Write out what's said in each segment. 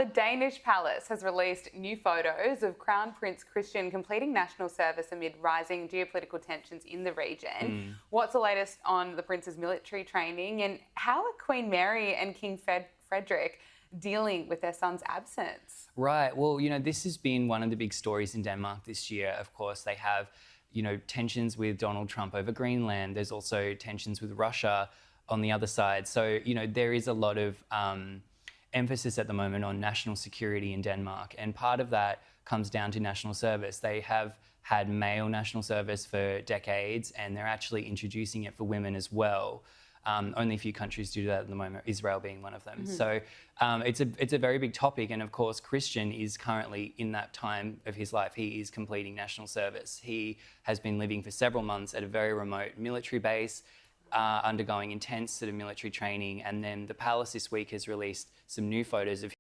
the Danish palace has released new photos of Crown Prince Christian completing national service amid rising geopolitical tensions in the region. What's the latest on the prince's military training, and how are Queen Mary and King Frederik dealing with their son's absence? Right. Well, this has been one of the big stories in Denmark this year. Of course, they have, tensions with Donald Trump over Greenland. There's also tensions with Russia on the other side. So, there is a lot of emphasis at the moment on national security in Denmark. And part of that comes down to national service. They have had male national service for decades, and they're actually introducing it for women as well. Only a few countries do that at the moment, Israel being one of them. So it's a very big topic. And of course, Christian is currently in that time of his life. He is completing national service. He has been living for several months at a very remote military base, undergoing intense sort of military training. And then the palace this week has released some new photos of him.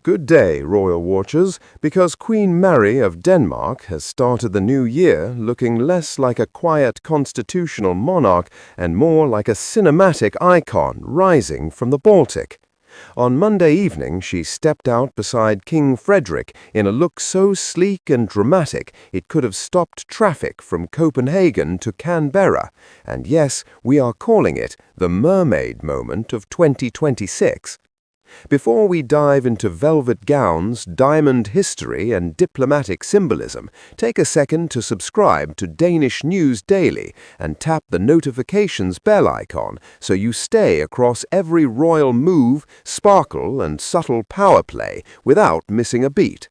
Good day, Royal Watchers, because Queen Mary of Denmark has started the new year looking less like a quiet constitutional monarch and more like a cinematic icon rising from the Baltic. On Monday evening, she stepped out beside King Frederik in a look so sleek and dramatic it could have stopped traffic from Copenhagen to Canberra. And yes, we are calling it the mermaid moment of 2026. Before we dive into velvet gowns, diamond history, and diplomatic symbolism, take a second to subscribe to Danish News Daily and tap the notifications bell icon so you stay across every royal move, sparkle, and subtle power play without missing a beat.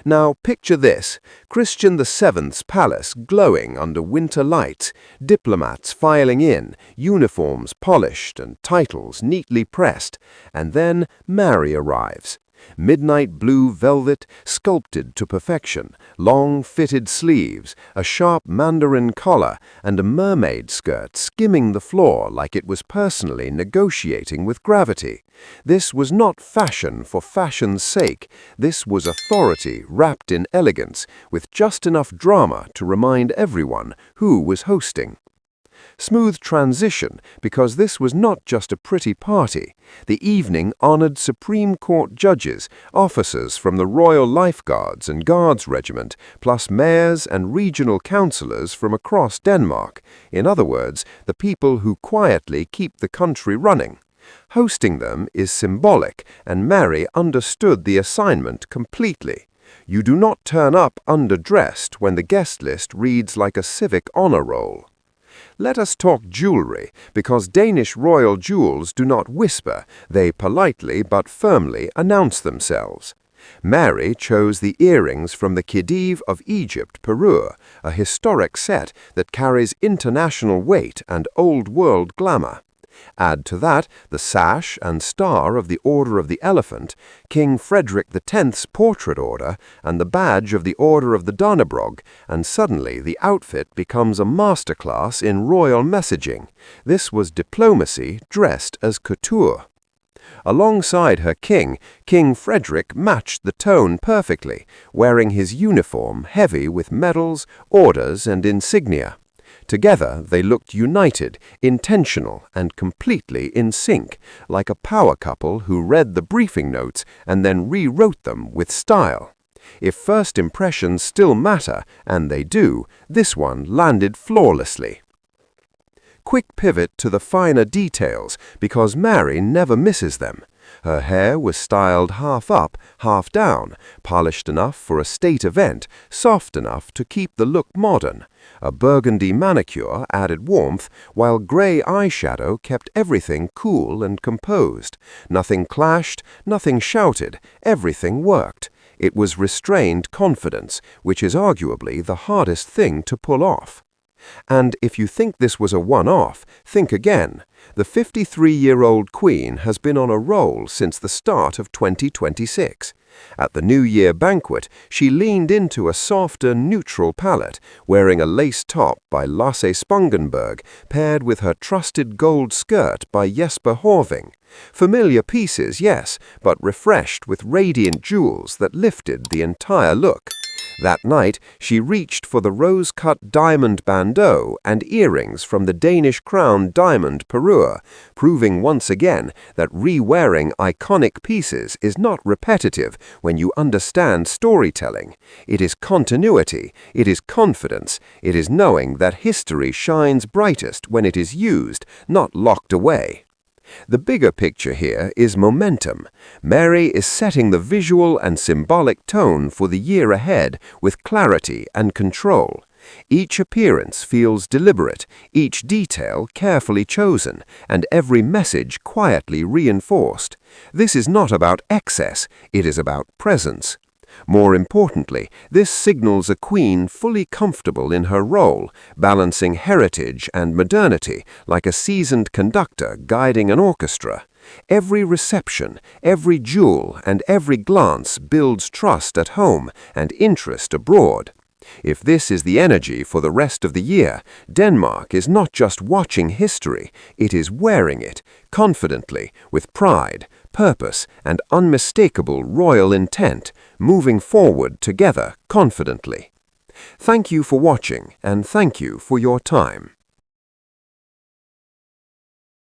Now picture this, Christian VII's palace glowing under winter lights, diplomats filing in, uniforms polished and titles neatly pressed, and then Mary arrives. Midnight blue velvet, sculpted to perfection, long fitted sleeves, a sharp mandarin collar, and a mermaid skirt skimming the floor like it was personally negotiating with gravity. This was not fashion for fashion's sake. This was authority wrapped in elegance, with just enough drama to remind everyone who was hosting. Smooth transition, because this was not just a pretty party. The evening honored Supreme Court judges, officers from the Royal Lifeguards and Guards Regiment, plus mayors and regional councillors from across Denmark. In other words, the people who quietly keep the country running. Hosting them is symbolic, and Mary understood the assignment completely. You do not turn up underdressed when the guest list reads like a civic honor roll. Let us talk jewelry, because Danish royal jewels do not whisper, they politely but firmly announce themselves. Mary chose the earrings from the Khedive of Egypt, Peru, a historic set that carries international weight and old-world glamour. Add to that the sash and star of the Order of the Elephant, King Frederik X's portrait order, and the badge of the Order of the Dannebrog, and suddenly the outfit becomes a masterclass in royal messaging. This was diplomacy dressed as couture. Alongside her king, King Frederik matched the tone perfectly, wearing his uniform heavy with medals, orders, and insignia. Together, they looked united, intentional, and completely in sync, like a power couple who read the briefing notes and then rewrote them with style. If first impressions still matter, and they do, this one landed flawlessly. Quick pivot to the finer details, because Mary never misses them. Her hair was styled half up, half down, polished enough for a state event, soft enough to keep the look modern. A burgundy manicure added warmth, while grey eyeshadow kept everything cool and composed. Nothing clashed, nothing shouted, everything worked. It was restrained confidence, which is arguably the hardest thing to pull off. And if you think this was a one-off, think again. The 53-year-old Queen has been on a roll since the start of 2026. At the New Year banquet, she leaned into a softer, neutral palette, wearing a lace top by Lasse Spangenberg, paired with her trusted gold skirt by Jesper Horving. Familiar pieces, yes, but refreshed with radiant jewels that lifted the entire look. That night, she reached for the rose-cut diamond bandeau and earrings from the Danish crown diamond parure, proving once again that re-wearing iconic pieces is not repetitive when you understand storytelling. It is continuity, it is confidence, it is knowing that history shines brightest when it is used, not locked away. The bigger picture here is momentum. Mary is setting the visual and symbolic tone for the year ahead with clarity and control. Each appearance feels deliberate, each detail carefully chosen, and every message quietly reinforced. This is not about excess, it is about presence. More importantly, this signals a queen fully comfortable in her role, balancing heritage and modernity like a seasoned conductor guiding an orchestra. Every reception, every jewel, and every glance builds trust at home and interest abroad. If this is the energy for the rest of the year, Denmark is not just watching history, it is wearing it, confidently, with pride, purpose, and unmistakable royal intent, moving forward together confidently. Thank you for watching, and thank you for your time.